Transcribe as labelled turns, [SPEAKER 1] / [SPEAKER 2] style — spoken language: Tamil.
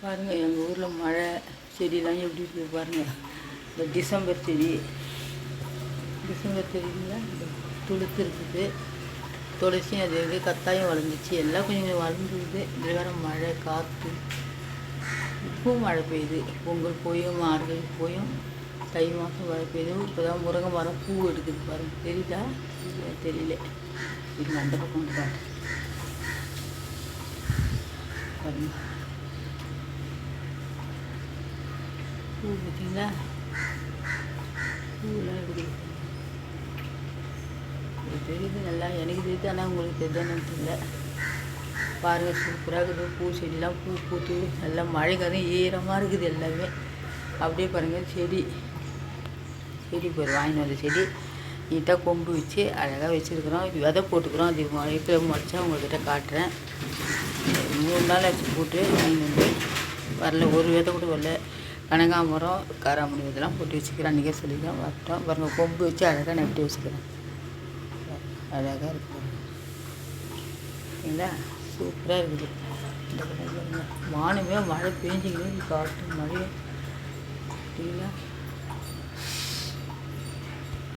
[SPEAKER 1] பாருங்கள் எங்கள் ஊரில் மழை செடியெலாம் எப்படி இருக்குது பாருங்கள். இந்த டிசம்பர் செடியில் இந்த துளுத்து இருக்குது. துளசி அது இது கத்தாயம் வளர்ந்துச்சு, எல்லாம் கொஞ்சம் கொஞ்சம் வளர்ந்துருக்குது. இதில் வேறு மழை காற்று, இப்பவும் மழை பெய்யுது. பொங்கல் போயும் மார்கழி போயும் தை மாதம் மழை பெய்யுது. இப்போ தான் முருங்கை மரம் பூ எடுக்குது பாருங்கள். தெரியுதா? தெரியல. இது அந்த பக்கம் பாருங்க. பூ பார்த்தீங்களா? பூவெல்லாம் இருக்குது. தெரியுது நல்லா, எனக்கு தெரியுது. ஆனால் உங்களுக்கு தெரியுதான்னு தெரியல. பாருங்கள், சூப்பராக இருக்குது. பூ செடியெலாம் பூ பூத்து நல்லா மழைக்காக ஈரமாக இருக்குது எல்லாமே. அப்படியே பாருங்கள் செடி போய் வாங்கிட்டு வந்த செடி நீட்டாக கொம்பு வச்சு அழகாக வச்சுருக்குறோம். இது விதை போட்டுக்கிறோம். அது மழைக்கில் முடிச்சா உங்கள்கிட்ட காட்டுறேன். 3 நாள் ஆச்சு போட்டு வாங்கிட்டு வந்து வரல, ஒரு விதை கூட வரல. கனகாமரம் காராமணி இதெல்லாம் போட்டு வச்சுக்கிறேன். அன்றைக்கே சொல்லிக்கலாம் வரட்டும். பாருங்கள், கொம்பு வச்சு அழகாக நட்டு வச்சுக்கிறேன். அழகாக இருக்குது இல்லைங்களா? சூப்பராக இருக்குது. இந்த வானமே மழை பெஞ்சிக்கிட்டு காற்று மழை இல்லைங்களா?